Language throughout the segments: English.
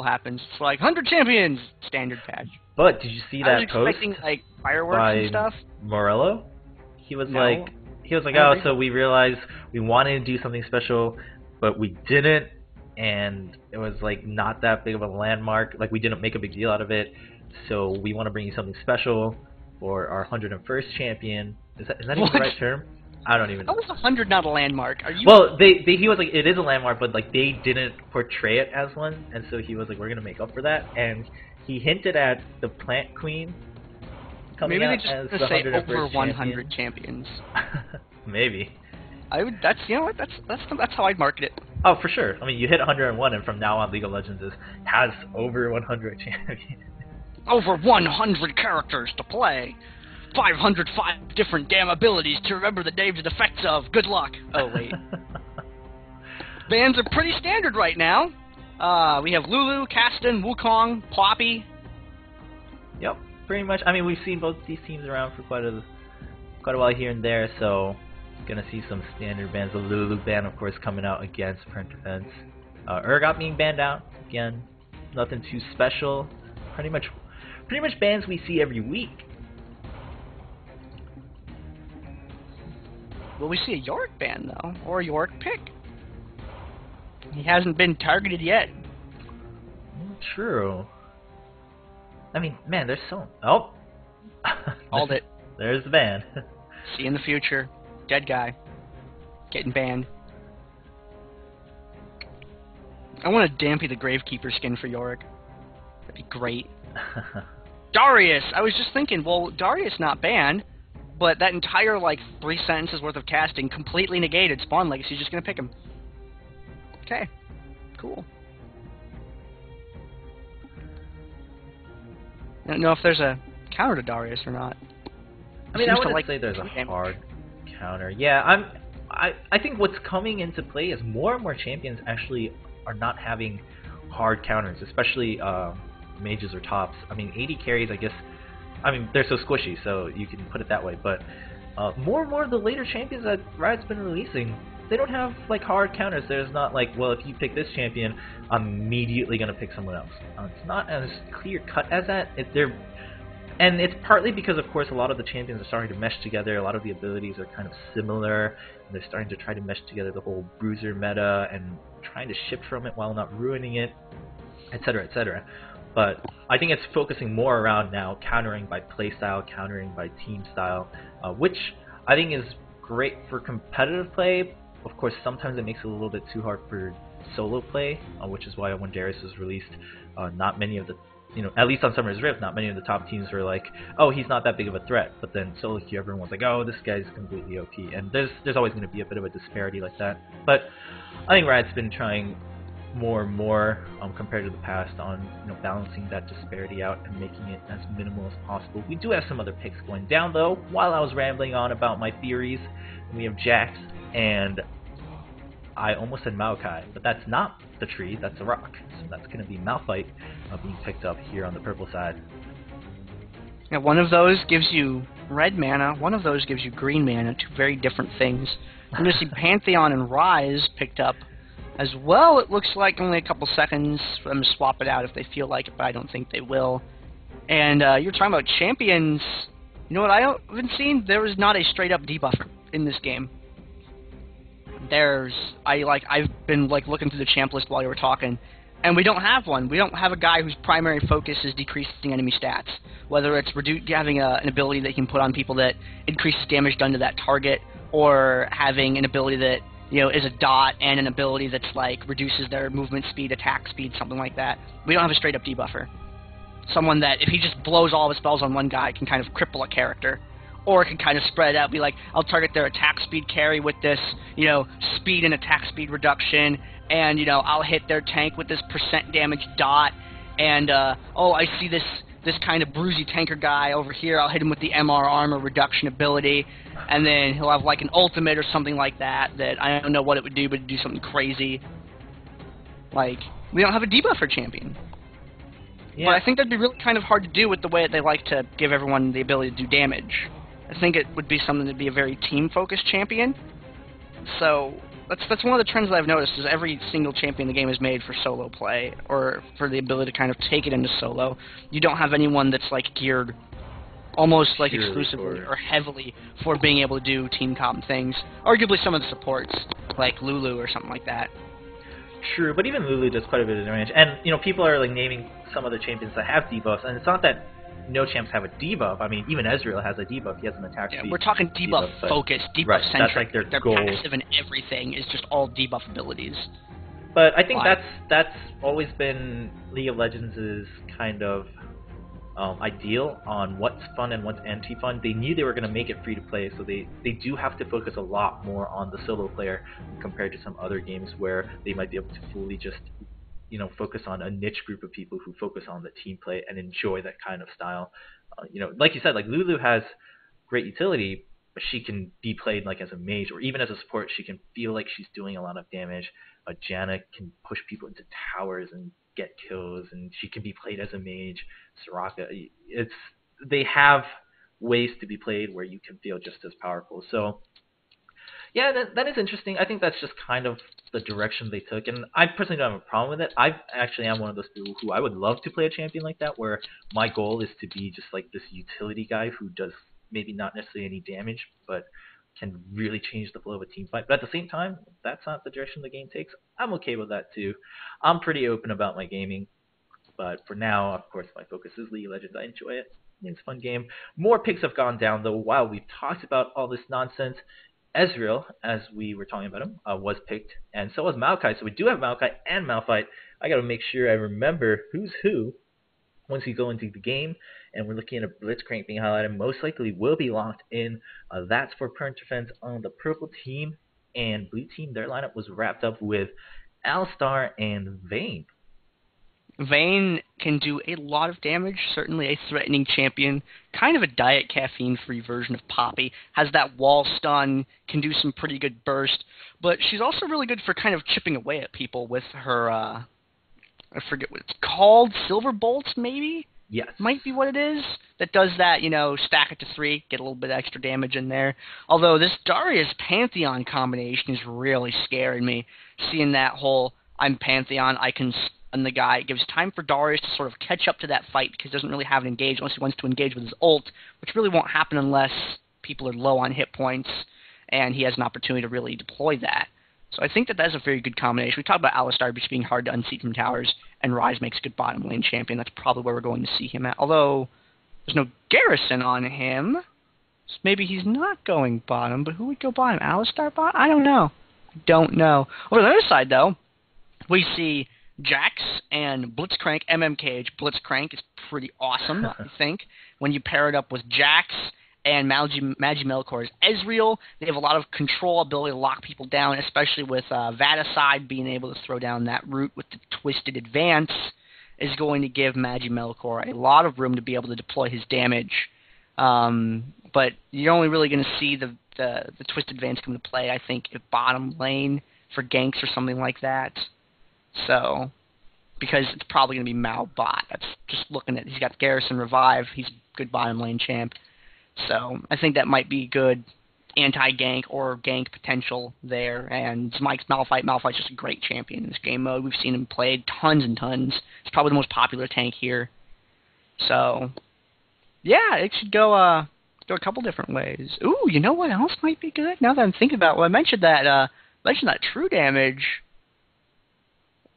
happens. It's like 100 champions standard patch. But did you see I was that post expecting like fireworks by and stuff. Morello? He was No. like, I don't oh, read so we realized we wanted to do something special, but we didn't, and it was like not that big of a landmark. Like we didn't make a big deal out of it, so we want to bring you something special for our 101st champion. Is that even What? the right term? I don't even know. How is 100 not a landmark? Are you? Well, he was like, it is a landmark, but like they didn't portray it as one, and so he was like, we're gonna make up for that, and he hinted at the Plant Queen coming Maybe they out just as the gonna say 101st over 100 champion. champions. Maybe. I would. That's you know what? That's how I'd market it. Oh, for sure. I mean, you hit 101, and from now on, League of Legends has over 100 champions. Over 100 characters to play. 505 different damn abilities to remember the names and effects of. Good luck. Oh wait. Bans are pretty standard right now. We have Lulu, Caston, Wukong, Ploppy. Yep, pretty much. I mean, we've seen both these teams around for quite a while here and there, so gonna see some standard bans. The Lulu ban, of course, coming out against Parent Defense. Urgot being banned out again. Nothing too special. Pretty much bans we see every week. Will we see a Yorick ban though, or a Yorick pick? He hasn't been targeted yet. True. I mean, man, there's so... Oh! Called it. There's the ban. See you in the future. Dead guy. Getting banned. I want a Dampy the Gravekeeper skin for Yorick. That'd be great. Darius! I was just thinking, well, Darius not banned, but that entire, like, 3 sentences worth of casting completely negated. Spawn Legacy's just gonna pick him. Okay. Cool. I don't know if there's a counter to Darius or not. I mean, I wouldn't like say there's a hard counter. Yeah, I think what's coming into play is more and more champions actually are not having hard counters, especially mages or tops. I mean, 80 carries, I guess. I mean, they're so squishy, so you can put it that way. But more and more of the later champions that Riot's been releasing, they don't have like hard counters. There's not like, well, if you pick this champion, I'm immediately gonna pick someone else. It's not as clear cut as that. And it's partly because, of course, a lot of the champions are starting to mesh together. A lot of the abilities are kind of similar, and they're starting to try to mesh together the whole bruiser meta and trying to shift from it while not ruining it, etc., etc. But I think it's focusing more around now countering by playstyle, countering by team style, which I think is great for competitive play. Of course, sometimes it makes it a little bit too hard for solo play, which is why when Darius was released, not many of the, at least on Summer's Rift, not many of the top teams were like, oh, he's not that big of a threat. But then solo queue, everyone was like, oh, this guy's completely OP. And there's always going to be a bit of a disparity like that. But I think Riot's been trying more and more compared to the past on balancing that disparity out and making it as minimal as possible. We do have some other picks going down though. While I was rambling on about my theories, we have Jax, and I almost said Maokai, but that's not the tree, that's a rock. So that's going to be Malphite being picked up here on the purple side. Yeah, one of those gives you red mana, one of those gives you green mana, two very different things. I'm going to see Pantheon and Ryze picked up as well. It looks like only a couple seconds for them to swap it out if they feel like it, but I don't think they will. And you're talking about champions. You know what I haven't seen? There is not a straight-up debuffer in this game. I've been looking through the champ list while you were talking, and we don't have one. We don't have a guy whose primary focus is decreasing enemy stats. Whether it's having an ability that he can put on people that increases damage done to that target, or having an ability that is a dot and an ability that's reduces their movement speed, attack speed, something like that. We don't have a straight up debuffer. Someone that if he just blows all of his spells on one guy can kind of cripple a character. Or it can kind of spread out, be like, I'll target their attack speed carry with this, speed and attack speed reduction, and, I'll hit their tank with this % damage dot, and, oh, I see this kind of bruisey tanker guy over here, I'll hit him with the MR armor reduction ability, and then he'll have, an ultimate or something like that I don't know what it would do, but it'd do something crazy. We don't have a debuffer champion. Yeah. But I think that'd be really kind of hard to do with the way that they like to give everyone the ability to do damage. I think it would be something to be a very team-focused champion. So, That's one of the trends that I've noticed is every single champion in the game is made for solo play or for the ability to kind of take it into solo. You don't have anyone that's like geared almost like Purely exclusively for- or heavily for being able to do team comp things. Arguably some of the supports, like Lulu or something like that. True, but even Lulu does quite a bit of damage. And, people are like naming some other champions that have debuffs, and it's not that no champs have a debuff. I mean, even Ezreal has a debuff. He has an attack speed. We're talking debuff but- focused, debuff right, centric. that's like their Their goal. passive and everything is just all debuff abilities. But I think Why? that's always been League of Legends' kind of ideal on what's fun and what's anti-fun. They knew they were going to make it free to play, so they do have to focus a lot more on the solo player compared to some other games where they might be able to fully just focus on a niche group of people who focus on the team play and enjoy that kind of style. Like you said, like Lulu has great utility, but she can be played like as a mage, or even as a support. She can feel like she's doing a lot of damage. Janna can push people into towers and get kills, and she can be played as a mage. Soraka, they have ways to be played where you can feel just as powerful. So yeah, that is interesting. I think that's just kind of the direction they took, and I personally don't have a problem with it. I actually am one of those people who I would love to play a champion like that, where my goal is to be just like this utility guy who does maybe not necessarily any damage, but can really change the flow of a team fight. But at the same time, if that's not the direction the game takes, I'm okay with that too. I'm pretty open about my gaming, but for now, of course, my focus is League of Legends. I enjoy it. It's a fun game. More picks have gone down, though, while we've talked about all this nonsense. Ezreal, as we were talking about him, was picked, and so was Maokai. So we do have Maokai and Malphite. I got to make sure I remember who's who once we go into the game, and we're looking at a Blitzcrank being highlighted. Most likely will be locked in. That's for Current Defense on the purple team, and blue team, their lineup was wrapped up with Alistar and Vayne. Vayne can do a lot of damage, certainly a threatening champion, kind of a diet caffeine-free version of Poppy, has that wall stun, can do some pretty good burst, but she's also really good for kind of chipping away at people with her, I forget what it's called, Silver Bolts maybe? Yes. Might be what it is. That does that, stack it to 3, get a little bit extra damage in there. Although this Darius Pantheon combination is really scaring me, seeing that whole, I'm Pantheon, I can stun the guy. It gives time for Darius to sort of catch up to that fight because he doesn't really have an engage unless he wants to engage with his ult, which really won't happen unless people are low on hit points and he has an opportunity to really deploy that. So I think that that's a very good combination. We talked about Alistar just being hard to unseat from towers, and Ryze makes a good bottom lane champion. That's probably where we're going to see him at. Although, there's no Garrison on him, so maybe he's not going bottom, but who would go bottom? Alistar bottom? I don't know. Over the other side, though, we see Jax and Blitzcrank, MMKH. Blitzcrank is pretty awesome, I think. When you pair it up with Jax and Magi Melkor's Ezreal, they have a lot of control ability to lock people down, especially with Vaticide being able to throw down that root with the Twisted Advance is going to give Magi Melkor a lot of room to be able to deploy his damage. But you're only really going to see the Twisted Advance come into play, I think, at bottom lane for ganks or something like that. So, because it's probably going to be Mao bot. That's just looking at, he's got Garrison Revive, he's a good bottom lane champ. So I think that might be good anti-gank or gank potential there. And Mike's Malphite's just a great champion in this game mode. We've seen him played tons and tons. It's probably the most popular tank here. So yeah, it should go a couple different ways. Ooh, you know what else might be good? Now that I'm thinking about it, well, I mentioned that true damage.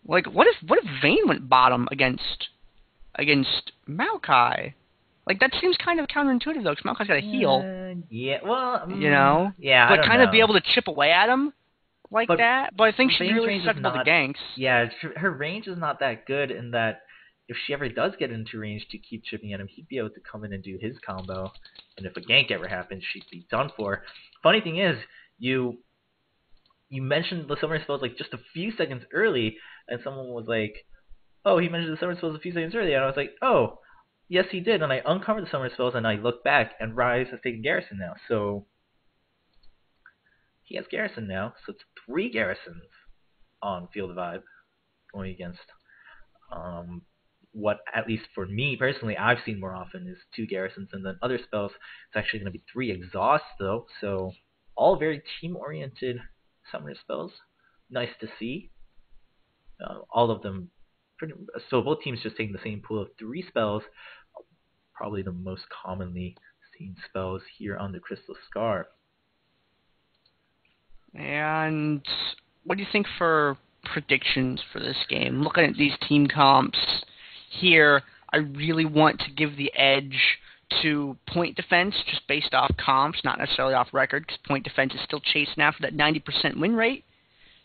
Like, what if Vayne went bottom against Maokai? Like, that seems kind of counterintuitive, though, because Maokai's got a heal. Yeah, well... Yeah, but kind know. of be able to chip away at him like that. But I think she's Vayne's really range susceptible to ganks. Yeah, her range is not that good in that if she ever does get into range to keep chipping at him, he'd be able to come in and do his combo. And if a gank ever happens, she'd be done for. Funny thing is, you mentioned the summoner spells like just a few seconds early, and someone was like, oh, he mentioned the summoner spells a few seconds early, and I was like, oh, yes, he did, and I uncovered the summoner spells, and I looked back, and Ryze has taken Garrison now, so he has Garrison now, so it's 3 Garrisons on Field of Vibe going against what, at least for me personally, I've seen more often is 2 Garrisons, and then other spells, it's actually going to be 3 Exhausts, though, so all very team-oriented summoner spells. Nice to see. All of them, so both teams just taking the same pool of 3 spells. Probably the most commonly seen spells here on the Crystal Scar. And what do you think for predictions for this game? Looking at these team comps here, I really want to give the edge to point defense just based off comps, not necessarily off record, because point defense is still chasing after that 90% win rate.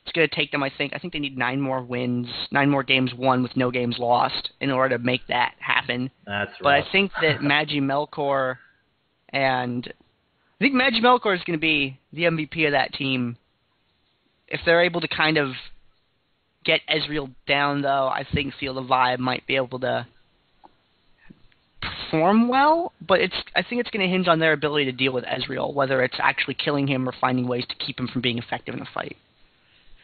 It's going to take them, I think they need 9 more wins, 9 more games won with no games lost in order to make that happen. That's But rough. I think that Magi-Melkor is going to be the MVP of that team. If they're able to kind of get Ezreal down, though, I think Feel the Vibe might be able to perform well, but I think it's going to hinge on their ability to deal with Ezreal, whether it's actually killing him or finding ways to keep him from being effective in a fight.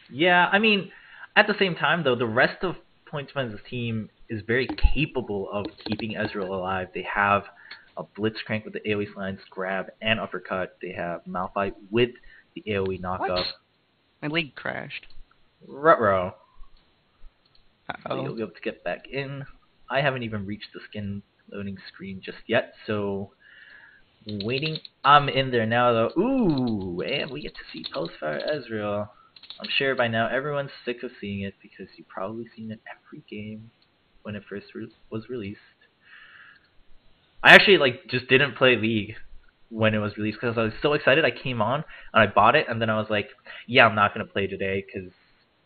Yeah, I mean, at the same time, though, the rest of Point Defense's team is very capable of keeping Ezreal alive. They have a Blitzcrank with the AoE lines, grab, and uppercut. They have Malphite with the AoE knockup. What? My league crashed. Ruh-roh. Uh-oh. So you'll be able to get back in. I haven't even reached the skin loading screen just yet, so waiting. I'm in there now, though. Ooh, and we get to see Pulsefire Ezreal. I'm sure by now everyone's sick of seeing it because you've probably seen it every game when it first was released. I actually just didn't play League when it was released because I was so excited. I came on and I bought it, and then I was like, yeah, I'm not going to play today because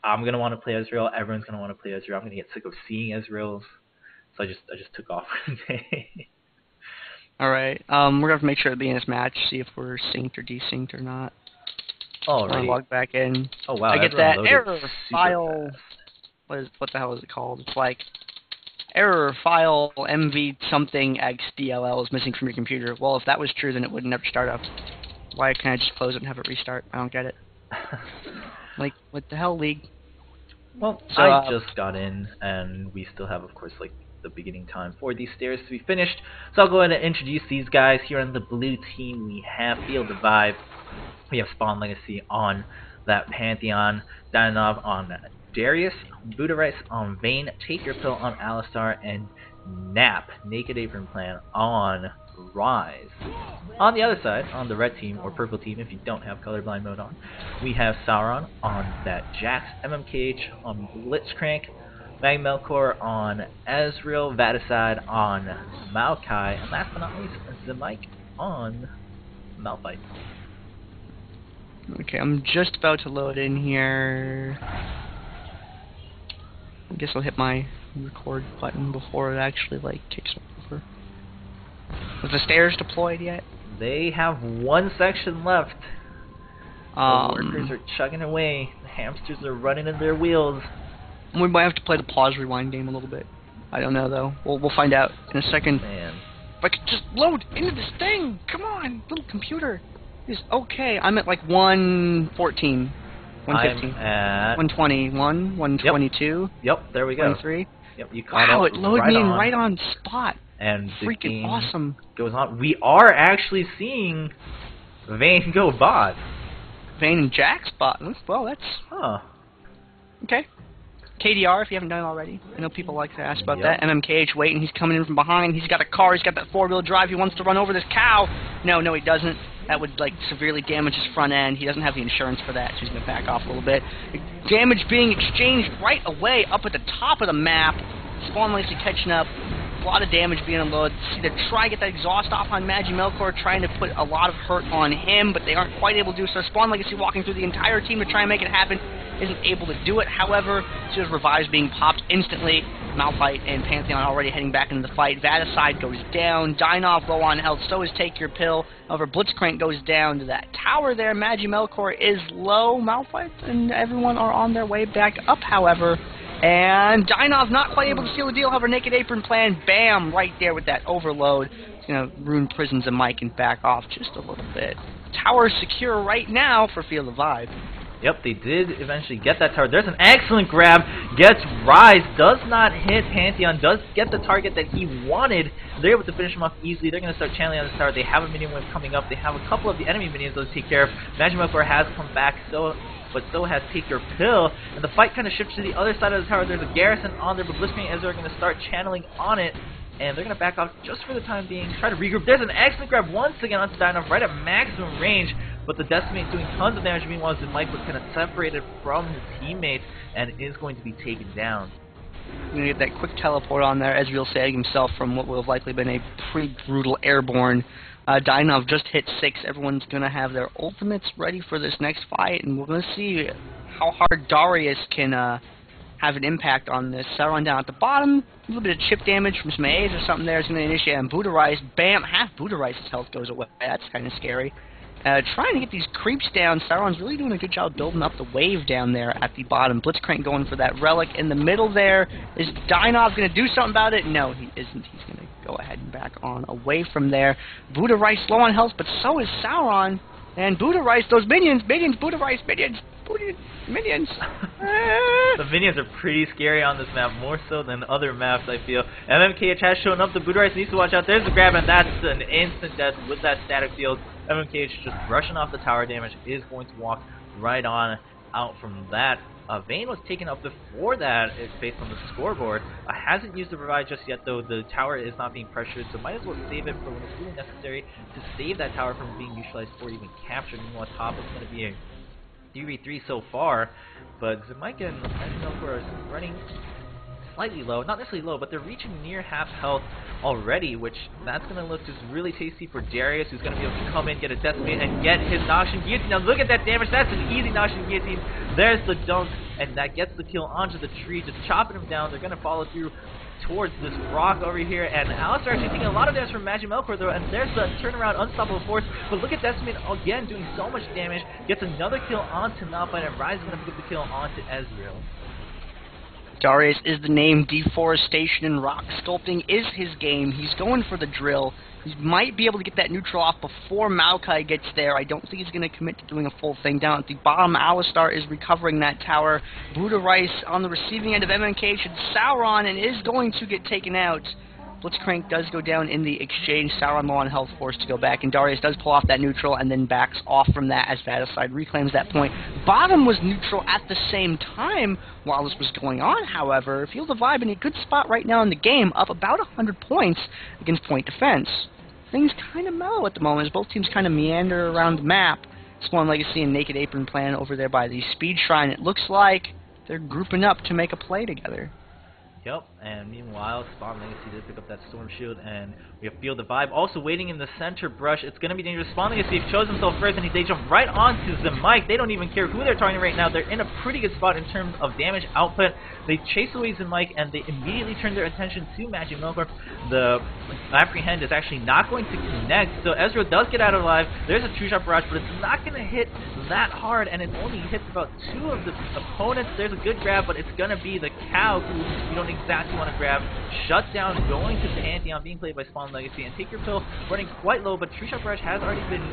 I'm going to want to play Ezreal. Everyone's going to want to play Ezreal. I'm going to get sick of seeing Ezreals. So I just took off for the day. Alright, we're going to have to make sure to be in this match, see if we're synced or desynced or not. Oh, I log back in. Oh wow! I get everyone that loaded error super file. fast. What the hell is it called? It's like error file MV something XDLL is missing from your computer. Well, if that was true, then it would never start up. Why can't I just close it and have it restart? I don't get it. Like, what the hell, League? Well, So, I just got in, and we still have, of course, the beginning time for these stairs to be finished. So I'll go ahead and introduce these guys. Here on the blue team, we have Feel the Vibe. We have Spawn Legacy on that Pantheon, Dynov on Darius, Budarice on Vayne, Take Your Pill on Alistar, and Nap, Naked Apron Plan on Rise. On the other side, on the red team, or purple team if you don't have colorblind mode on, we have Sauron on that Jax, MMKH on Blitzcrank, Magi-Melkor on Ezreal, Vadicide on Maokai, and last but not least, Zemike on Malphite. Okay, I'm just about to load in here. I guess I'll hit my record button before it actually kicks over. Is the stairs deployed yet? They have one section left. The workers are chugging away. The hamsters are running in their wheels. We might have to play the pause rewind game a little bit. I don't know though. We'll find out in a second. Man. If I could just load into this thing! Come on, little computer. It's okay. I'm at 114, 115, I'm at 121, 122. Yep, there we go. 23. Yep, you caught Wow, up it loaded me in right on spot. And the Freaking game awesome. goes on. We are actually seeing Vayne go bot. Vayne and Jax bot. Well, that's okay. KDR, if you haven't done it already. I know people like to ask about Yep. that. MMKH waiting. He's coming in from behind. He's got a car. He's got that four-wheel drive. He wants to run over this cow. No, he doesn't. That would severely damage his front end. He doesn't have the insurance for that, so he's going to back off a little bit. Damage being exchanged right away up at the top of the map. Spawn Legacy catching up. A lot of damage being unloaded. See, they try to get that exhaust off on Magi-Melkor, trying to put a lot of hurt on him, but they aren't quite able to do so. Spawn Legacy walking through the entire team to try and make it happen. Isn't able to do it. However, as soon as Revive's being popped instantly, Malphite and Pantheon already heading back into the fight. Vadicide goes down. Dynov low on health. So is Take Your Pill. However, Blitzcrank goes down to that tower there. Magi-Melkor is low. Malphite and everyone are on their way back up, however. And Dynov not quite able to seal the deal. However, Naked Apron Plan, bam, right there with that overload. It's going to ruin Prisons and Mike and back off just a little bit. Tower's secure right now for Feel the Vibe. Yep, they did eventually get that tower. There's an excellent grab. Gets Rise. Does not hit Pantheon. Does get the target that he wanted. They're able to finish him off easily. They're going to start channeling on this tower. They have a minion wave coming up. They have a couple of the enemy minions they'll take care of. Magi-Melkor has come back. So but so has Take Your Pill, and the fight kind of shifts to the other side of the tower. There's a garrison on there, but Blitzcrank and Ezreal are going to start channeling on it, and they're going to back off just for the time being, try to regroup. There's an excellent grab once again onto Dynamo right at maximum range, but the Decimate doing tons of damage. Meanwhile, Mike was kind of separated from his teammates and is going to be taken down. We're going to get that quick teleport on there, Ezreal saving himself from what will have likely been a pretty brutal airborne. Dynamo just hit 6. Everyone's going to have their ultimates ready for this next fight, and we're going to see how hard Darius can have an impact on this. Sauron down at the bottom, a little bit of chip damage from some A's or something there is going to initiate on Buddha Rice. Bam! Half Buddha Rice's health goes away. That's kind of scary. Trying to get these creeps down. Sauron's really doing a good job building up the wave down there at the bottom. Blitzcrank going for that relic in the middle there. Is Dynov going to do something about it? No, he isn't. He's going to go ahead and back on away from there. Buddha Rice low on health, but so is Sauron. And Buddha Rice, those minions, Buddha Rice, minions. The minions are pretty scary on this map, more so than other maps, I feel. MMKH has shown up. The Buddha Rice needs to watch out. There's the grab, and that's an instant death with that static field. MMKH just brushing off the tower damage, is going to walk right on out from that. Vayne was taken up before that, based on the scoreboard. Hasn't used the revive just yet, though. The tower is not being pressured, so might as well save it for when it's really necessary to save that tower from being neutralized or even captured. Meanwhile, top is going to be a 3v3 so far, but Zemike and Melkor are running slightly low, not necessarily low, but they're reaching near half health already, which that's going to look just really tasty for Darius, who's going to be able to come in, get a Decimate, and get his Noxian Guillotine. Now look at that damage, that's an easy Noxian Guillotine. There's the dunk, and that gets the kill onto the tree, just chopping him down. They're going to follow through towards this rock over here, and Alistar actually taking a lot of damage from Magic Melkor though, and there's the turnaround Unstoppable Force, but look at Decimate again doing so much damage, gets another kill onto Malphite, and Ryze is going to get the kill onto Ezreal. Darius is the name. Deforestation and rock sculpting is his game. He's going for the drill. He might be able to get that neutral off before Maokai gets there. I don't think he's going to commit to doing a full thing. Down at the bottom, Alistar is recovering that tower. Buddha Rice on the receiving end of MMK should Sauron and is going to get taken out. Blitzcrank does go down in the exchange. Sauron low on health, forced to go back, and Darius does pull off that neutral and then backs off from that as Vaticide reclaims that point. Bottom was neutral at the same time while this was going on, however. Feel the vibe in a good spot right now in the game, up about 100 points against point defense. Things kind of mellow at the moment as both teams kind of meander around the map. Spawn Legacy and Naked Apron playing over there by the Speed Shrine. It looks like they're grouping up to make a play together. Yep, and meanwhile, Spawn Legacy did pick up that Storm Shield, and we have Feel the Vibe also waiting in the center brush. It's going to be dangerous. Spawn Legacy chose himself first, and they jump right onto Zemike. They don't even care who they're targeting right now. They're in a pretty good spot in terms of damage output. They chase away Zemike, and they immediately turn their attention to Magic Melkor. The Apprehend is actually not going to connect, so Ezreal does get out alive. There's a two-shot barrage, but it's not going to hit that hard, and it only hits about 2 of the opponents. There's a good grab, but it's going to be the Cow who you don't exactly want to grab. Shut down, going to Pantheon, being played by Spawn Legacy, and Take Your Pill running quite low, but True Shot Barrage has already been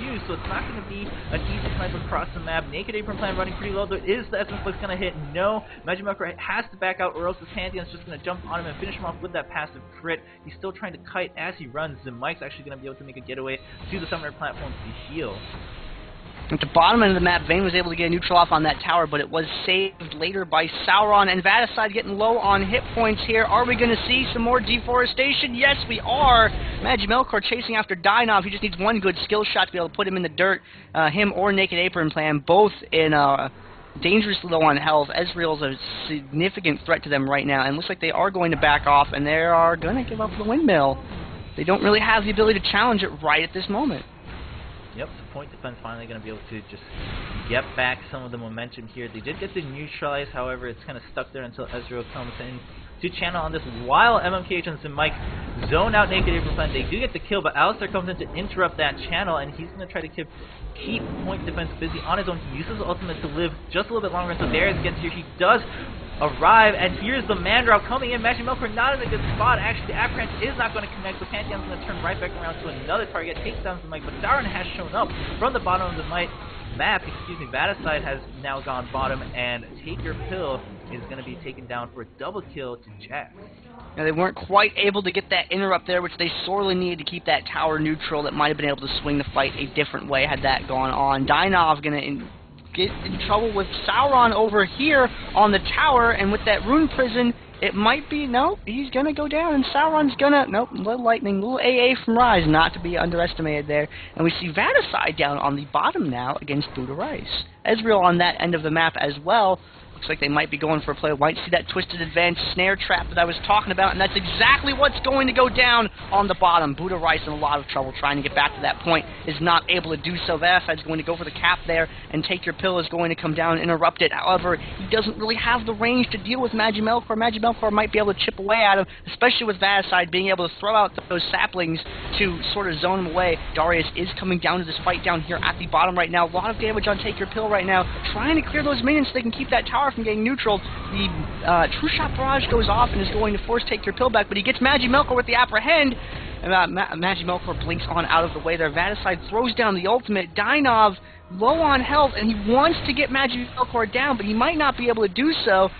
used, so it's not going to be an easy snipe across the map. Naked Apron Plan running pretty low, though. Is the Essence Flux going to hit? No. Magic Melkor has to back out, or else this Pantheon's just going to jump on him and finish him off with that passive crit. He's still trying to kite as he runs. Zemike's actually going to be able to make a getaway to the Summoner platform to heal. At the bottom end of the map, Vayne was able to get a neutral off on that tower, but it was saved later by Sauron, and Vaticide getting low on hit points here. Are we going to see some more deforestation? Yes, we are. Magic Melkor chasing after Dynov. He just needs one good skill shot to be able to put him in the dirt. Him or Naked Apron Plan, both in dangerously low on health. Ezreal's a significant threat to them right now, and looks like they are going to back off, and they are going to give up the windmill. They don't really have the ability to challenge it right at this moment. Yep, so point defense finally going to be able to just get back some of the momentum here. They did get to neutralize, however, it's kind of stuck there until Ezreal comes in to channel on this, while MMKH and Zemike zone out Naked Apron Plan. They do get the kill, but Alistar comes in to interrupt that channel, and he's going to try to keep point defense busy on his own. He uses the ultimate to live just a little bit longer until Darius gets here. He does arrive, and here's the Mandrel coming in. Magic Melkor not in a good spot. Actually, the Apprehend is not going to connect, so Pantheon's going to turn right back around to another target, takes down Zemike, but Sauron has shown up from the bottom of the map. Vaticide has now gone bottom, and Take Your Pill is going to be taken down for a double kill to Jax. Now, they weren't quite able to get that interrupt there, which they sorely needed to keep that tower neutral. That might have been able to swing the fight a different way had that gone on. Dynov going to get in trouble with Sauron over here on the tower, and with that rune prison, it might be, nope, he's gonna go down, and Sauron's gonna, nope, little lightning, little AA from Rise, not to be underestimated there. And we see Vaticide down on the bottom now against Buddha Rice. Ezreal on that end of the map as well. Looks like they might be going for a play. Might see that twisted advanced snare trap that I was talking about, and that's exactly what's going to go down on the bottom. Buddha Rice in a lot of trouble trying to get back to that point, is not able to do so. Vaticide's going to go for the cap there, and Take Your Pill is going to come down and interrupt it. However, he doesn't really have the range to deal with Magimelkor. Magimelkor might be able to chip away at him, especially with Vaticide being able to throw out those saplings to sort of zone him away. Darius is coming down to this fight down here at the bottom right now. A lot of damage on Take Your Pill right now, trying to clear those minions so they can keep that tower from getting neutral. The True Shot Barrage goes off and is going to force Take Your Pill back, but he gets Magimelkor with the Apprehend. Magimelkor blinks on out of the way there. Vaticide throws down the ultimate. Dynov low on health, and he wants to get Magimelkor down, but he might not be able to do so.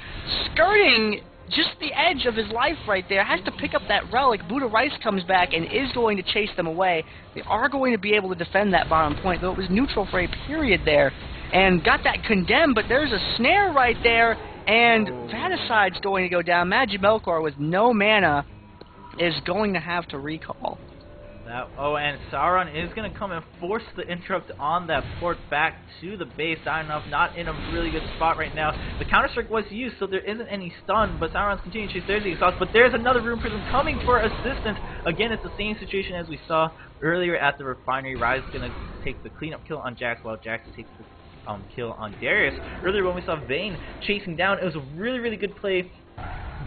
Skirting just the edge of his life right there, has to pick up that relic. Buddha Rice comes back and is going to chase them away. They are going to be able to defend that bottom point, though it was neutral for a period there. And got that condemned, but there's a snare right there, and Vaticide's going to go down. Magimelkor with no mana is going to have to recall. And Sauron is going to come and force the interrupt on that port back to the base. Dynov not in a really good spot right now. The Counter-Strike was used, so there isn't any stun, but Sauron's continuing to chase. There's the exhaust, but there's another Rune Prism coming for assistance. Again, it's the same situation as we saw earlier at the Refinery. Rise is going to take the cleanup kill on Jax, while Jax takes the kill on Darius. Earlier when we saw Vayne chasing down, it was a really, really good play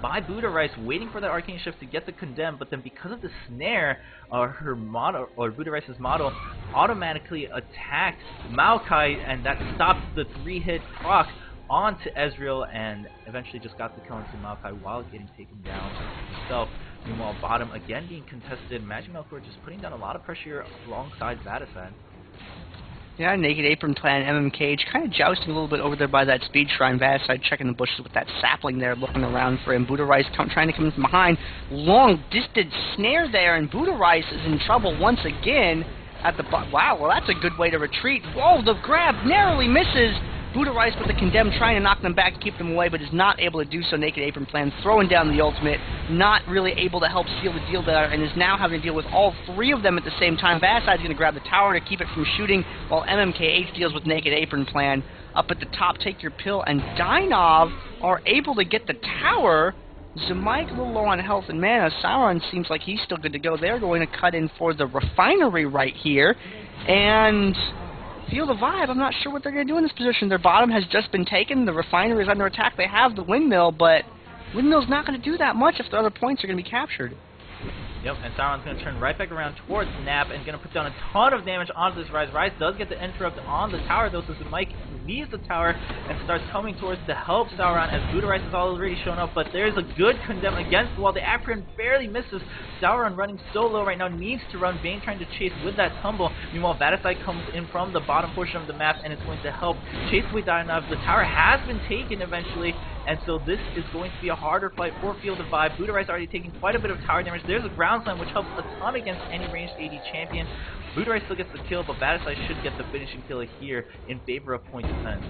by Buddha Rice, waiting for that Arcane Shift to get the condemn, but then because of the snare, her model, or Buddha Rice's model, automatically attacked Maokai, and that stopped the 3-hit proc onto Ezreal, and eventually just got the kill onto Maokai while getting taken down himself. Meanwhile, bottom again being contested. Magimelkor just putting down a lot of pressure alongside Vaticide. Yeah, Naked Apron Plan, MMKH, kind of jousting a little bit over there by that Speed Shrine. Vaticide checking the bushes with that sapling there, looking around for him. Buddha Rice trying to come in from behind. Long distance snare there, and Buddha Rice is in trouble once again at the wow, well that's a good way to retreat. Whoa, the grab narrowly misses. Buddha Rice with the condemn, trying to knock them back to keep them away, but is not able to do so. Naked Apron Plan throwing down the ultimate, not really able to help seal the deal there, and is now having to deal with all three of them at the same time. Vaticide's going to grab the tower to keep it from shooting, while MMKH deals with Naked Apron Plan. Up at the top, Take Your Pill and Dynov are able to get the tower. Zemaik a little low on health and mana. Sauron seems like he's still good to go. They're going to cut in for the Refinery right here, and feel the vibe. I'm not sure what they're going to do in this position. Their bottom has just been taken. The Refinery is under attack. They have the Windmill, but Windmill's not going to do that much if the other points are going to be captured. Yep, and Sauron's going to turn right back around towards Nap and going to put down a ton of damage onto this Rise. Rise does get the interrupt on the tower, though, so Mike leaves the tower and starts coming towards to help Sauron, as Buddha Rice has already shown up, but there's a good condemn against the wall. The Apron barely misses. Sauron running so low right now, needs to run. Vayne trying to chase with that tumble. Meanwhile, Vaticide comes in from the bottom portion of the map, and it's going to help chase away Dynov. The tower has been taken eventually, and so this is going to be a harder fight for Field of Vibe. Buddha Rice already taking quite a bit of tower damage. There's a ground slam, which helps a ton against any ranged AD champion. Buddha Rice still gets the kill, but Vaticide should get the finishing kill here in favor of point defense.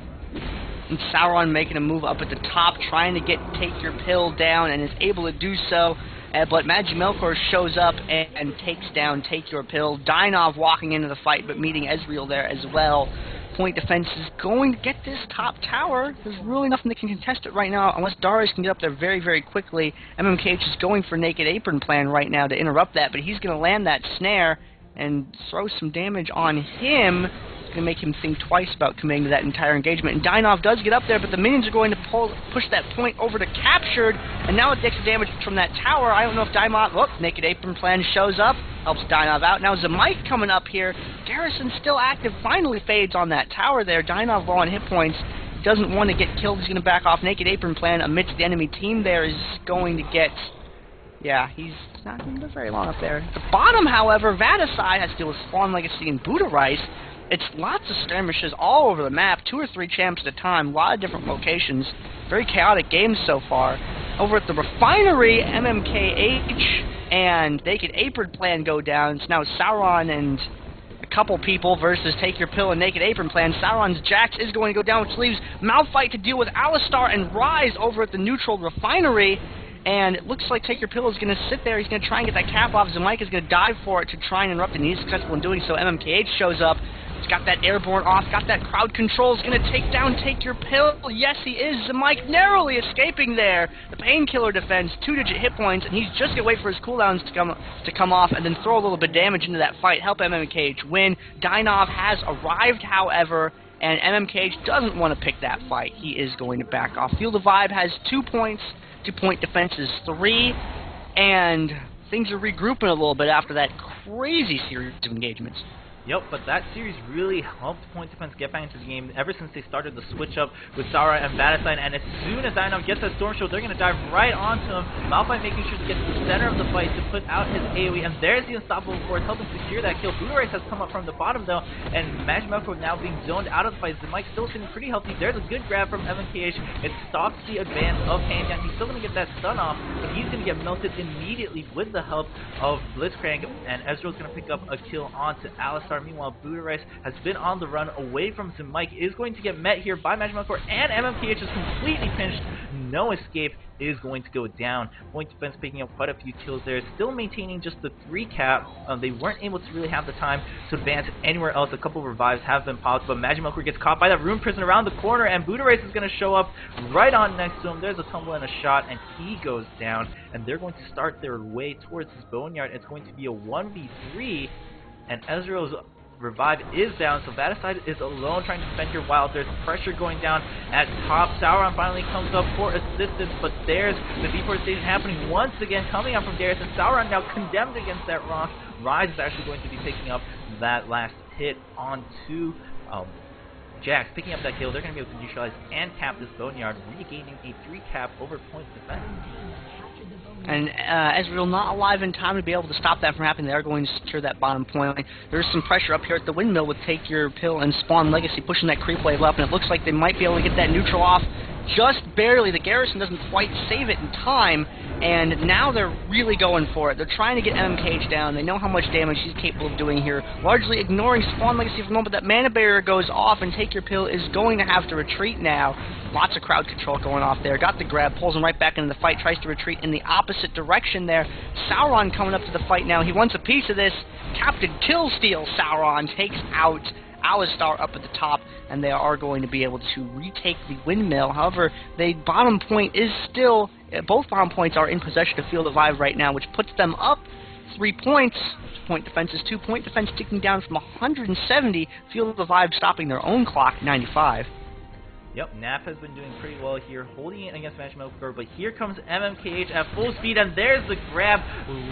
And Sauron making a move up at the top, trying to get Take Your Pill down, and is able to do so. But Magimelkor shows up and takes down Take Your Pill. Dynov walking into the fight, but meeting Ezreal there as well. Point defense is going to get this top tower. There's really nothing that can contest it right now, unless Darius can get up there very, very quickly. MMKH is going for Naked Apron Plan right now to interrupt that, but he's going to land that snare and throw some damage on him. It's going to make him think twice about committing to that entire engagement. And Dynov does get up there, but the minions are going to push that point over to Captured, and now it takes the damage from that tower. I don't know if Dynov... Oh, Naked Apron Plan shows up, helps Dynov out. Now Zemaik coming up here. Garrison's still active, finally fades on that tower there. Dynov low on hit points. Doesn't want to get killed. He's going to back off. Naked Apron Plan amidst the enemy team there is going to get... Yeah, he's not going to live very long up there. At the bottom, however, Vaticide has to deal with Spawn Legacy and Buddha Rice. It's lots of skirmishes all over the map, 2 or 3 champs at a time, a lot of different locations. Very chaotic games so far. Over at the Refinery, MMKH and Naked Apron Plan go down. It's now Sauron and a couple people versus Take Your Pill and Naked Apron Plan. Sauron's Jax is going to go down, which leaves Malphite to deal with Alistar and Rise over at the neutral refinery. And it looks like Take Your Pill is going to sit there. He's going to try and get that cap off. Zemike is going to dive for it to try and interrupt, and he's successful in doing so. MMKH shows up. He's got that airborne off, got that crowd control. He's going to take down Take Your Pill. Yes, he is. Zemike narrowly escaping there. The Painkiller defense, 2-digit hit points, and he's just going to wait for his cooldowns to come off and then throw a little bit of damage into that fight. Help MMKH win. Dynov has arrived, however, and MMKH doesn't want to pick that fight. He is going to back off. Feel the Vibe has 2 points. 2-point defense is 3, and things are regrouping a little bit after that crazy series of engagements. Yep, but that series really helped Point Defense get back into the game ever since they started the switch up with Sauron and Vaticide, and as soon as Dynam gets that Storm Shield, they're going to dive right onto him. Malphite making sure to get to the center of the fight to put out his AoE, and there's the Unstoppable Force helping secure that kill. Budorais has come up from the bottom though, and Magic Melkor now being zoned out of the fight. Zemike still sitting pretty healthy. There's a good grab from MMKH. It stops the advance of Pantheon. He's still going to get that stun off, but he's going to get melted immediately with the help of Blitzcrank, and Ezreal's going to pick up a kill onto Alistar. Meanwhile, Budorais has been on the run away from Zemike, is going to get met here by Magic Melkor, and MMKH is completely pinched. No escape is going to go down. Point Defense picking up quite a few kills there, still maintaining just the 3 cap. They weren't able to really have the time to advance anywhere else. A couple of revives have been popped, but Magic Melkor gets caught by that Rune Prison around the corner, and Budorais is going to show up right on next to him. There's a tumble and a shot, and he goes down, and they're going to start their way towards his Boneyard. It's going to be a 1v3, and Ezreal's revive is down, so Vaticide is alone trying to defend here while there's pressure going down at top. Sauron finally comes up for assistance, but there's the deforestation happening once again, coming out from Darius, and Sauron now condemned against that rock. Rise is actually going to be picking up that last hit onto Jax, picking up that kill. They're going to be able to neutralize and cap this Boneyard, regaining a 3 cap over Point Defense. And Ezreal not alive in time to be able to stop that from happening. They are going to secure that bottom point. There's some pressure up here at the windmill with Take Your Pill and Spawn Legacy pushing that creep wave up, and it looks like they might be able to get that neutral off just barely. The Garrison doesn't quite save it in time, and now they're really going for it. They're trying to get MMKH down. They know how much damage he's capable of doing here, largely ignoring Spawn Legacy for the moment. That Mana Barrier goes off, and Take Your Pill is going to have to retreat now. Lots of crowd control going off there. Got the grab, pulls him right back into the fight, tries to retreat in the opposite direction there. Sauron coming up to the fight now. He wants a piece of this. Captain Killsteel Sauron takes out Alistar up at the top, and they are going to be able to retake the windmill. However, the bottom point is still, both bottom points are in possession of Field of Vive right now, which puts them up 3 points. Point defense is 2. Point defense ticking down from 170. Field of Vive stopping their own clock, 95. Yep, Nap has been doing pretty well here, holding it against Magic Melkor, but here comes MMKH at full speed, and there's the grab.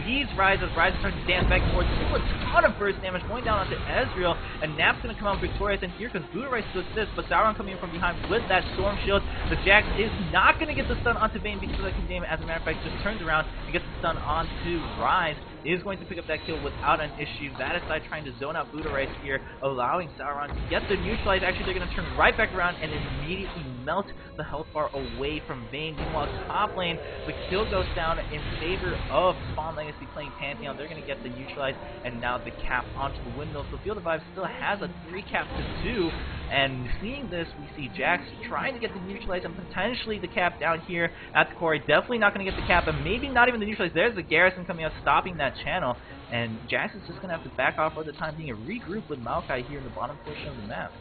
Leads Rise as Rise is starting to dance back and forth. A ton of burst damage going down onto Ezreal, and Nap's going to come out victorious, and here comes Budorais to assist, but Sauron coming in from behind with that Storm Shield. The Jax is not going to get the stun onto Vayne because of that condemn. As a matter of fact, just turns around and gets the stun onto Rise. Is going to pick up that kill without an issue. Vaticide trying to zone out Budorais here, allowing Sauron to get the neutralize. Actually, they're going to turn right back around and immediately melt the health bar away from Vayne. Meanwhile, top lane, the kill goes down in favor of Spawn Legacy playing Pantheon. They're going to get the neutralize and now the cap onto the windmill. So Field of Vive still has a 3 cap to do. And seeing this, we see Jax trying to get the neutralize and potentially the cap down here at the core. Definitely not going to get the cap, and maybe not even the neutralize. There's the Garrison coming out, stopping that channel, and Jax is just going to have to back off for the time being and regroup with Maokai here in the bottom portion of the map.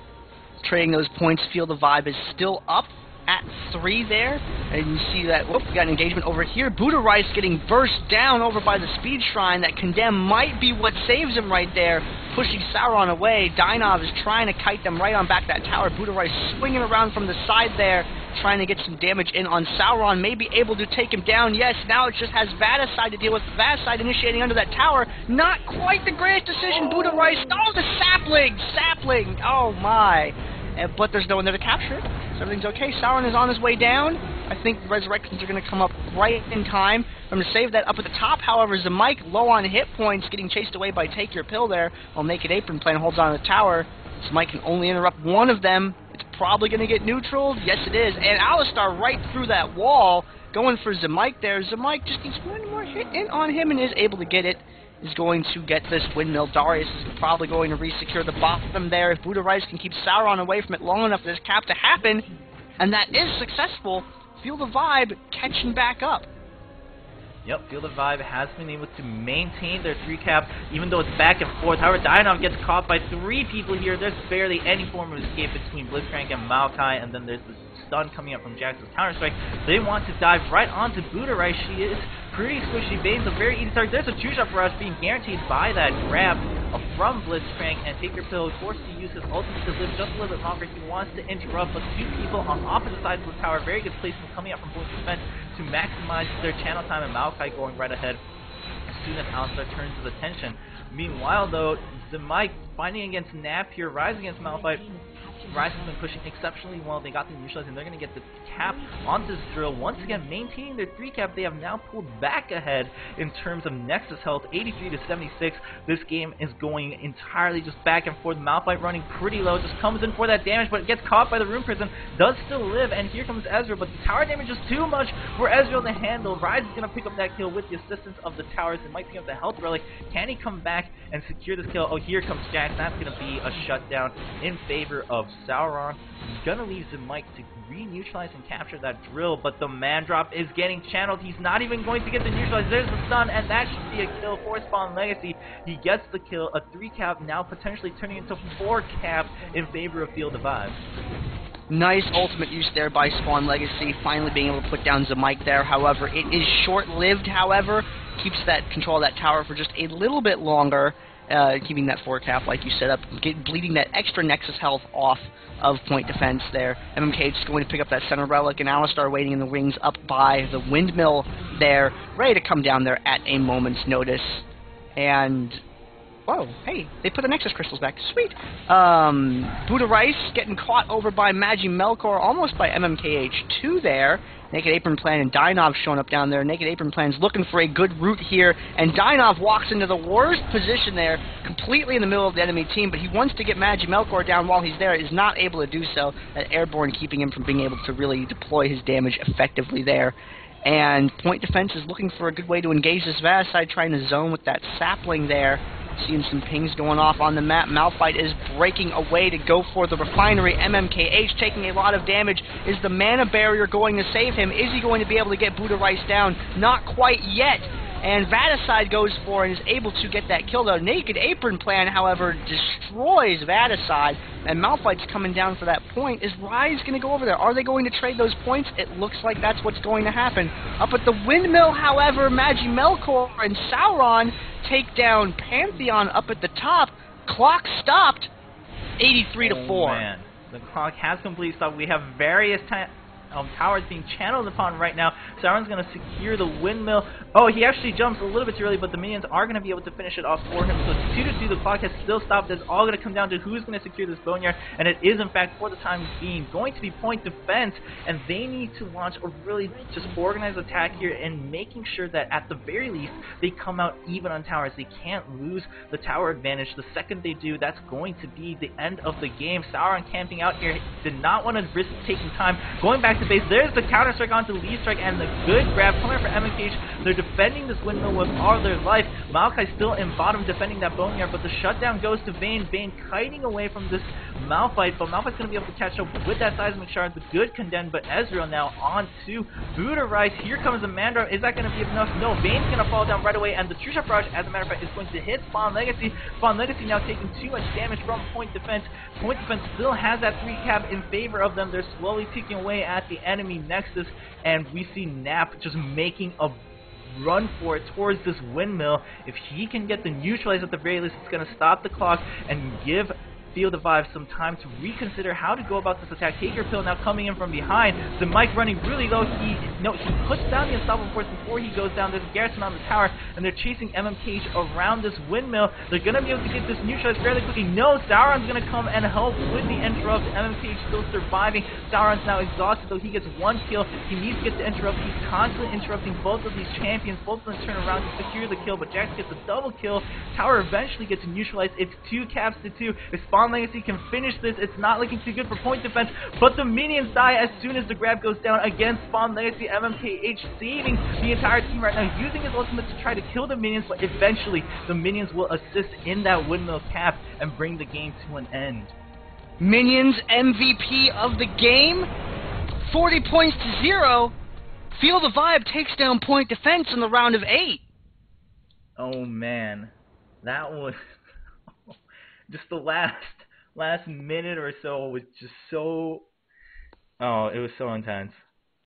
Trading those points, Field of Vive is still up at 3 there, and you see that, whoop, we got an engagement over here. Budorais getting burst down over by the Speed Shrine. That Condemn might be what saves him right there, pushing Sauron away. Dynov is trying to kite them right on back that tower. Budorais swinging around from the side there, trying to get some damage in on Sauron, may be able to take him down. Yes, now it just has Vaticide to deal with. Vaticide initiating under that tower. Not quite the greatest decision. Budorais, oh, the sapling, oh my. But there's no one there to capture it, so everything's okay. Sauron is on his way down. I think the Resurrections are going to come up right in time for him to save that. Up at the top, however, Zemike low on hit points, getting chased away by Take Your Pill there, while Naked Apron Plan holds on to the tower. Zemike can only interrupt one of them. It's probably going to get neutral. Yes, it is. And Alistar right through that wall, going for Zemike there. Zemike just needs one more hit in on him and is able to get it. is going to get this windmill. Darius is probably going to re-secure the bottom there. If Buddha Rice can keep Sauron away from it long enough for this cap to happen, and that is successful, Feel the Vibe catching back up. Yep, Feel the Vibe has been able to maintain their 3 cap, even though it's back and forth. However, Dynov gets caught by 3 people here. There's barely any form of escape between Blitzcrank and Maokai, and then there's the stun coming up from Jax's Counter-Strike. They want to dive right onto Buddha Rice. She is pretty squishy. Bane's a very easy target. There's a 2-shot for us being guaranteed by that grab from Blitzcrank, and Taker Pill forced to use his ultimate to live just a little bit longer. He wants to interrupt, but 2 people on opposite sides of the tower. Very good placement coming up from both defense to maximize their channel time, and Maokai going right ahead as soon as Alistar turns his attention. Meanwhile, though, Zemike fighting against Nap here, rising against Malphite. Rise has been pushing exceptionally well. They got the neutralized, and they're going to get the cap onto this drill. Once again, maintaining their 3 cap, they have now pulled back ahead in terms of Nexus health, 83 to 76. This game is going entirely just back and forth. Malphite running pretty low, just comes in for that damage, but gets caught by the Rune Prison. Does still live, and here comes Ezreal, but the tower damage is too much for Ezreal to handle. Rise is going to pick up that kill with the assistance of the towers. It might pick up the health relic. Can he come back and secure this kill? Oh, here comes Jax. That's going to be a shutdown in favor of Sauron. He's gonna leave Zemike to re-neutralize and capture that drill, but the man drop is getting channeled. He's not even going to get the neutralize. There's the stun, and that should be a kill for Spawn Legacy. He gets the kill, a 3 cap, now potentially turning into 4 cap in favor of Feel the Vibe. Nice ultimate use there by Spawn Legacy, finally being able to put down Zemike there. However, it is short-lived, however. Keeps that control of that tower for just a little bit longer. Keeping that 4 cap, like you set up, bleeding that extra Nexus health off of point defense there. MMK just going to pick up that center relic, and Alistar waiting in the wings up by the windmill there, ready to come down there at a moment's notice. And whoa, hey, they put the Nexus crystals back. Sweet. Buddha Rice getting caught over by Magi Melkor, almost by MMKH2 there. Naked Apron Plan and Dynov showing up down there. Naked Apron Plan's looking for a good route here, and Dynov walks into the worst position there, completely in the middle of the enemy team, but he wants to get Magi Melkor down while he's there. Is not able to do so. That Airborne keeping him from being able to really deploy his damage effectively there. And point defense is looking for a good way to engage this Vaticide, trying to zone with that sapling there. Seeing some pings going off on the map. Malphite is breaking away to go for the refinery. MMKH taking a lot of damage. Is the mana barrier going to save him? Is he going to be able to get Buddha Rice down? Not quite yet. And Vaticide goes for and is able to get that kill. The Naked Apron Plan, however, destroys Vaticide, and Malphite's coming down for that point. Is Rise going to go over there? Are they going to trade those points? It looks like that's what's going to happen. Up at the windmill, however, Magi Melkor and Sauron take down Pantheon up at the top. Clock stopped, 83 to 4. Man, the clock has completely stopped. We have various towers being channeled upon right now. Sauron's going to secure the windmill. Oh, he actually jumps a little bit too early, but the minions are going to be able to finish it off for him. So 2-2, the clock has still stopped. It's all going to come down to who's going to secure this boneyard, and it is, in fact, for the time being, going to be point defense, and they need to launch a really just organized attack here and making sure that, at the very least, they come out even on towers. They can't lose the tower advantage. The second they do, that's going to be the end of the game. Sauron camping out here did not want to risk taking time. Going back to base, there's the counter strike onto Lee Strike, and the good grab coming up for MMKH. They're defending this windmill with all their life. Maokai still in bottom defending that boneyard, but the shutdown goes to Vayne. Vayne kiting away from this Malphite, but Malphite's going to be able to catch up with that seismic shard. The good condemned, but Ezreal now on to Buddha Rice. Here comes the Mandra. Is that going to be enough? No, Vayne's going to fall down right away, and the True Shot Barrage, as a matter of fact, is going to hit Spawn Legacy. Spawn Legacy now taking too much damage from point defense. Point defense still has that 3 cap in favor of them. They're slowly ticking away at the enemy Nexus, and we see Nap just making a run for it towards this windmill. If he can get the neutralize at the very least, it's going to stop the clock and give Feel the Vibe some time to reconsider how to go about this attack. Taker Pill now coming in from behind. Zemike running really low. He puts down the Unstoppable Force before he goes down. There's a garrison on the tower, and they're chasing MMKH around this windmill. They're going to be able to get this neutralized fairly quickly. No, Sauron's going to come and help with the interrupt. MMKH still surviving. Sauron's now exhausted, though he gets 1 kill. He needs to get the interrupt. He's constantly interrupting both of these champions. Both of them turn around to secure the kill, but Jax gets a double kill. Tower eventually gets neutralized. It's 2 caps to 2. It's Spawn Legacy can finish this. It's not looking too good for point defense, but the minions die as soon as the grab goes down. Again, Spawn Legacy, MMKH saving the entire team right now, using his ultimate to try to kill the minions, but eventually the minions will assist in that windmill cap and bring the game to an end. Minions MVP of the game, 40 points to 0. Feel the Vibe takes down point defense in the round of 8. Oh man, that was just the last minute or so was just so. Oh, it was so intense.